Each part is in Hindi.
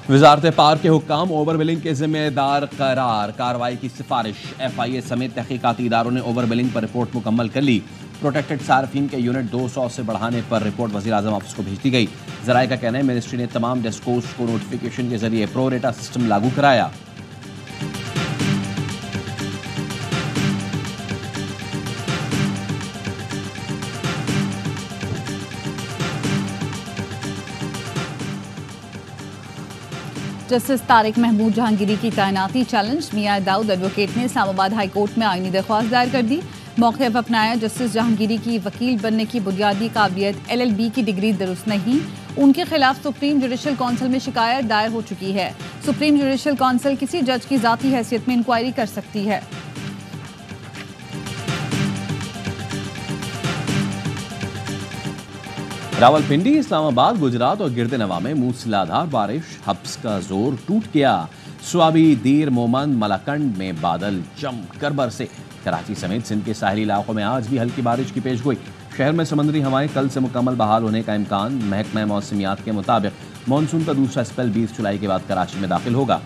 वजारत पाक के हुक्काम ओवर बिलिंग के जिम्मेदार करार। कार्रवाई की सिफारिश। FIA समेत तहकीकाती इदारों ने ओवर बिलिंग पर रिपोर्ट मुकम्मल कर ली। प्रोटेक्टेड सार्फिन के यूनिट 200 से बढ़ाने पर रिपोर्ट वज़ीर-ए-आज़म ऑफिस को भेज दी गई। ज़राए का कहना है मिनिस्ट्री ने तमाम डेस्कोस को नोटिफिकेशन के जरिए प्रो रेटा सिस्टम लागू कराया। जस्टिस तारिक महमूद जहांगीरी की तैनाती चैलेंज। मियां दाऊद एडवोकेट ने इस्लामाबाद हाई कोर्ट में आईनी दरख्वास्त दायर कर दी। मौक़िफ़ अपनाया। जस्टिस जहांगीरी की वकील बनने की बुनियादी काबिलियत LLB की डिग्री दुरुस्त नहीं। उनके खिलाफ सुप्रीम जुडिशल काउंसिल में शिकायत दायर हो चुकी है। सुप्रीम जुडिशल काउंसिल किसी जज की ज़ाती हैसियत में इंक्वायरी कर सकती है। रावलपिंडी, इस्लामाबाद, गुजरात और गिरदे नवा में मूसलाधार बारिश। हब्स का जोर टूट गया। स्वाबी, दीर, मोमन, मलाकंड में बादल जमकर बरसे। कराची समेत सिंध के साहिली इलाकों में आज भी हल्की बारिश की पेशगोई। शहर में समुद्री हवाएं कल से मुकम्मल बहाल होने का इम्कान। महकमा मौसमियात के मुताबिक मानसून का दूसरा स्पेल 20 जुलाई के बाद कराची में दाखिल होगा।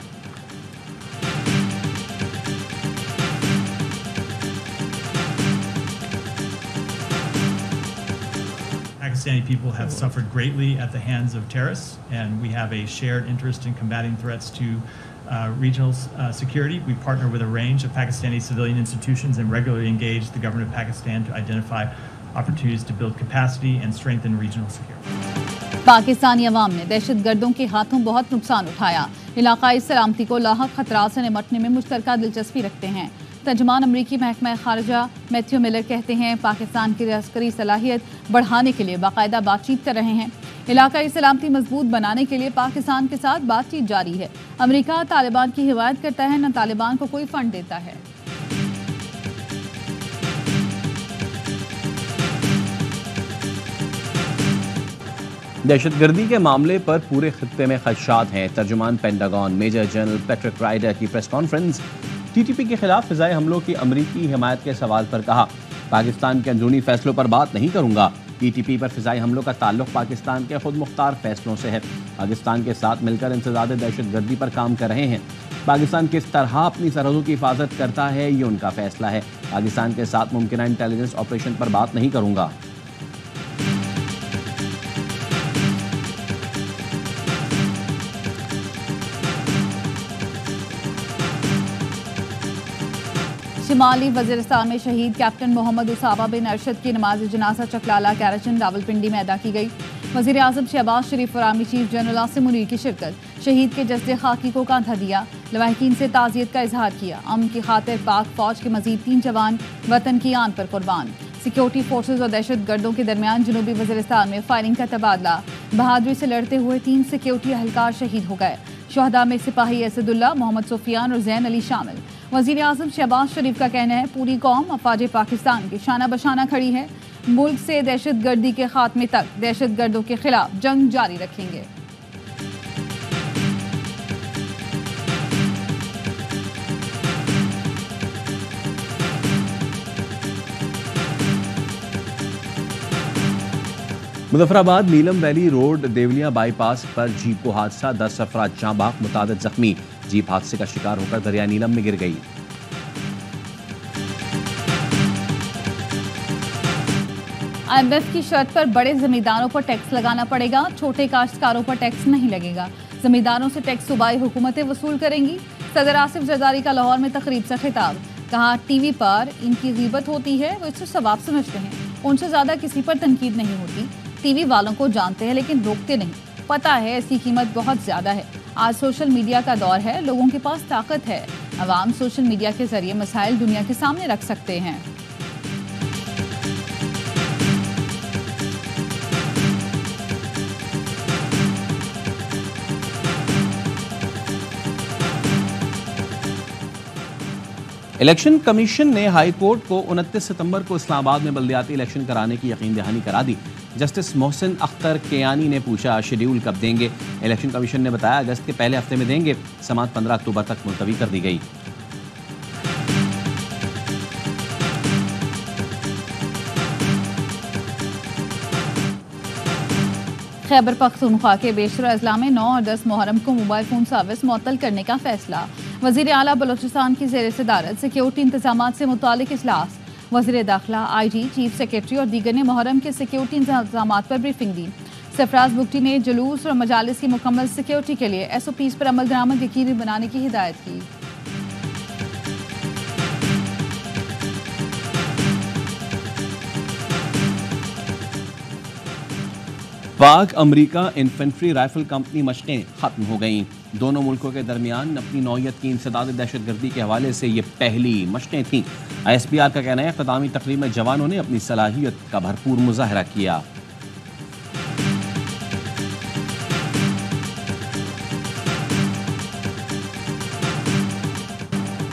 Pakistani people have suffered greatly at the hands of terrorists, and we have a shared interest in combating threats to regional security. We partner with a range of Pakistani civilian institutions and regularly engage the government of Pakistan to identify opportunities to build capacity and strengthen regional security. Pakistani अवाम ने दहशतगर्दों के हाथों बहुत नुकसान उठाया। इलाकाई सलामती को लाहक खतरात से निपटने में मुश्तरका दिलचस्पी रखते हैं। तर्जुमान अमरीकी महकमा खारजा मैथ्यू मिलर कहते हैं पाकिस्तान की अस्करी सलाहियत बढ़ाने के लिए बाकायदा बातचीत कर रहे हैं। इलाकाई सलामती मजबूत बनाने के लिए पाकिस्तान के साथ बातचीत जारी है। अमरीका तालिबान की हिमायत करता है, न तालिबान को कोई फंड देता है। दहशतगर्दी के मामले पर पूरे खित्ते में खदशात हैं। तर्जुमान Pentagon major general Patrick Ryder की प्रेस कॉन्फ्रेंस। TTP के खिलाफ फिजाई हमलों की अमरीकी हिमायत के सवाल पर कहा पाकिस्तान के अंदरूनी फैसलों पर बात नहीं करूंगा। TTP पर फिजाई हमलों का ताल्लुक पाकिस्तान के खुद मुख्तार फैसलों से है। पाकिस्तान के साथ मिलकर इंसदाद दहशतगर्दी पर काम कर रहे हैं। पाकिस्तान किस तरह अपनी सरहदों की हिफाजत करता है ये उनका फैसला है। पाकिस्तान के साथ मुमकिन इंटेलिजेंस ऑपरेशन पर बात नहीं करूंगा। शिमाली वज़ीरिस्तान में शहीद कैप्टन मोहम्मद उसामा बिन अरशद की नमाज जनाजा चकलाला कैराचन रावलपिंडी में अदा की गई। वज़ीर आज़म शहबाज शरीफ और army chief general Asim Munir की शिरकत। शहीद के जस्दे खाकी को कांधा दिया। लवाहिकीन से ताज़ियत का इजहार किया। अमन की खातिर पाक फौज के मजीद 3 जवान वतन की आन पर कुर्बान। सिक्योरिटी फोर्सेज और दहशत गर्दों के दरमियान जनूबी वज़ीरिस्तान में फायरिंग का तबादला। बहादुरी से लड़ते हुए 3 सिक्योरिटी एहलकार शहीद हो गए। शहदा में सिपाही असदुल्ला, मोहम्मद सुफियान और जैन अली शामिल। वज़ीर आज़म शहबाज शरीफ का कहना है पूरी कौम अफवाज पाकिस्तान की शाना बशाना खड़ी है। मुल्क से दहशत गर्दी के खात्मे तक दहशत गर्दों के खिलाफ जंग जारी रखेंगे। मुजफ्फराबाद नीलम वैली रोड देवलिया बाईपास पर जीप को हादसा। 10 अफराद जाँ बहक, मुतादिद जख्मी। जीप हादसे का शिकार होकर दरिया नीलम में गिर गई। IMF की शर्त पर बड़े जमींदारों पर टैक्स लगाना पड़ेगा, छोटे काश्तकारों पर टैक्स नहीं लगेगा। जमींदारों से टैक्स सूबाई हुकूमतें वसूल करेंगी। सदर आसिफ जरदारी का लाहौर में तकरीब से खिताब। कहा टीवी पर इनकी गिबत होती है, वो इसे सवाब समझते हैं। उनसे ज्यादा किसी पर तनकीद नहीं होती। टीवी वालों को जानते हैं लेकिन रोकते नहीं। पता है इसकी कीमत बहुत ज्यादा है। आज सोशल मीडिया का दौर है, लोगों के पास ताकत है। अवाम सोशल मीडिया के जरिए मसाइल दुनिया के सामने रख सकते हैं। इलेक्शन कमीशन ने हाई कोर्ट को 29 सितंबर को इस्लामाबाद में बल्दियाती इलेक्शन कराने की यकीन दहानी करा दी। जस्टिस मोहसिन अख्तर केयानी ने पूछा शेड्यूल कब देंगे। इलेक्शन कमीशन ने बताया अगस्त के पहले हफ्ते में देंगे। समाअत 15 अक्टूबर तक मुलतवी कर दी गई। खैबर पख्तूनख्वा के बेशतर अजला में 9 और 10 मुहर्रम को मोबाइल फ़ोन सर्विस मुअत्तल करने का फैसला। वज़ीर आला बलोचिस्तान की ज़ेर सदारत सिक्योरिटी इंतजामात से मुतालिक इजलास। वज़ीर दाखिला, IG, चीफ सेक्रेटरी और दीगर ने मुहर्रम के सिक्योरिटी इंतजामात पर ब्रीफिंग दी। सरफराज बुगटी ने जुलूस और मजालिस की मुकम्मल सिक्योरिटी के लिए SOPs पर अमल दरामद यकीनी बनाने की हिदायत की। पाक अमरीका इन्फेंट्री राइफल कंपनी मशकें खत्म हो गईं। दोनों मुल्कों के दरमियान अपनी नौयत की इंसदाद दहशतगर्दी के हवाले से ये पहली मशकें थीं। ISPR का कहना है इख्तितामी तकरीब में जवानों ने अपनी सलाहियत का भरपूर मुजाहरा किया।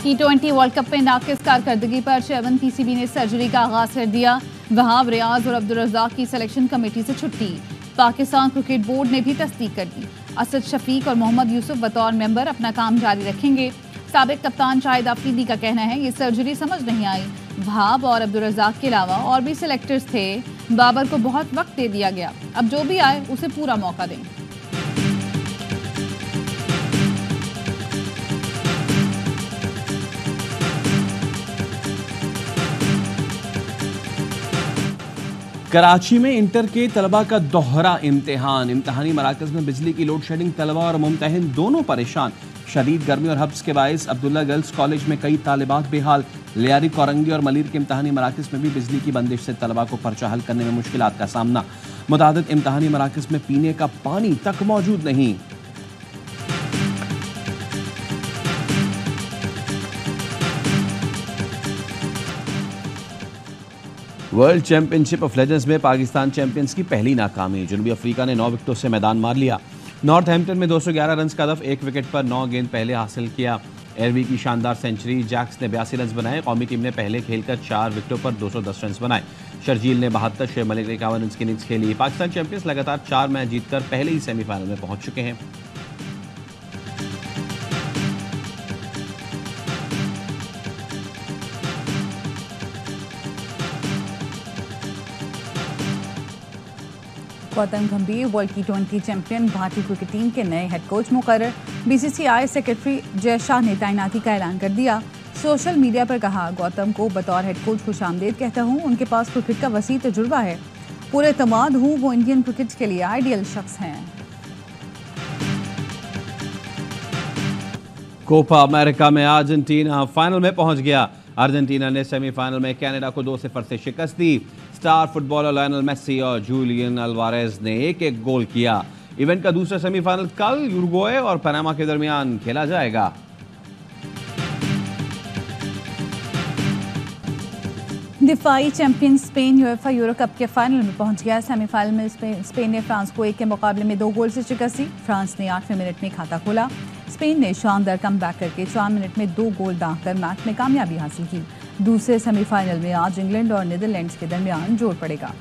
T20 वर्ल्ड कप में नाकिस कारकर्दगी पर चेयरमैन PCB ने सर्जरी का आगाज कर दिया। वहाब रियाज और अब्दुल रज़ाक की सिलेक्शन कमेटी से छुट्टी। पाकिस्तान क्रिकेट बोर्ड ने भी तस्दीक कर दी। असद शफीक और मोहम्मद यूसुफ बतौर मेंबर अपना काम जारी रखेंगे। साबिक कप्तान शाहिद अफरीदी का कहना है ये सर्जरी समझ नहीं आई। वहाब और अब्दुल रज़ाक के अलावा और भी सिलेक्टर्स थे। बाबर को बहुत वक्त दे दिया गया, अब जो भी आए उसे पूरा मौका दें। कराची में इंटर के तलबा का दोहरा इम्तिहान। इम्तिहानी मराकज में बिजली की लोड शेडिंग, तलबा और मुम्तहिन दोनों परेशान। शदीद गर्मी और हब्स के बायस अब्दुल्ला गर्ल्स कॉलेज में कई तालिबात बेहाल। लियारी, कोरंगी और मलीर के इम्तिहानी मराकज में भी बिजली की बंदिश से तलबा को पर्चा हल करने में मुश्किलात का सामना। मुतादिद इम्तिहानी मराकज में पीने का पानी तक मौजूद नहीं। वर्ल्ड चैंपियनशिप ऑफ लेजेंड्स में पाकिस्तान चैंपियंस की पहली नाकामी। जनूबी अफ्रीका ने 9 विकेटों से मैदान मार लिया। नॉर्थहैम्पटन में 211 रन का हदफ, 1 विकेट पर 9 गेंद पहले हासिल किया। एयरवी की शानदार सेंचुरी, जैक्स ने 82 रन बनाए। कौमी टीम ने पहले खेलकर 4 विकेटों पर 210 रन बनाए। शर्जील ने 72, शेख मलिक ने 51 रन की इनिंग्स खेली। पाकिस्तान चैंपियंस लगातार 4 मैच जीतकर पहले ही सेमीफाइनल में पहुंच चुके हैं। गौतम गंभीर वर्ल्ड T20 चैंपियन भारतीय क्रिकेट टीम के नए हेड कोच मुकर्रर। BCCI सेक्रेटरी जय शाह ने तैनाती का ऐलान कर दिया। सोशल मीडिया पर कहा, गौतम को बतौर हेड कोच खुशामदीद कहता हूं। उनके पास क्रिकेट का वसी तजुर्बा है, पूरे एतमाद हूं वो इंडियन क्रिकेट के लिए आइडियल शख्स हैं। कोपा अमेरिका में अर्जेंटीना फाइनल में पहुंच गया। अर्जेंटीना ने सेमीफाइनल में कनाडा को 2-0 से शिकस्त दी। स्टार फुटबॉलर लायनल मेसी और जूलियन अल्वारेज ने 1-1 गोल किया। इवेंट का दूसरा सेमीफाइनल कल यूरुग्वे और पनामा के दरमियान खेला जाएगा। दिफाई champion Spain UEFA Euro cup के फाइनल में पहुंच गया। सेमीफाइनल में स्पेन ने फ्रांस को 1 के मुकाबले में 2 गोल से शिकस्त दी। फ्रांस ने 8वें मिनट में खाता खोला। स्पेन ने शानदार कमबैक करके 4 मिनट में 2 गोल दागकर मैच में कामयाबी हासिल की। दूसरे सेमीफाइनल में आज इंग्लैंड और नीदरलैंड्स के दरमियान जोर पड़ेगा।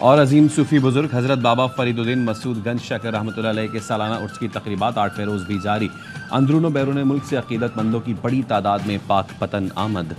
और अजीम सूफी बुजुर्ग हजरत बाबा फरीदुद्दीन मसूद गंज शकर रहमतुल्लाह अलैह के सालाना उर्स की तकरीबात 8वें रोज भी जारी। अंदरून बैरून मुल्क से अकीदतमंदों की बड़ी तादाद में पाक पतन आमद।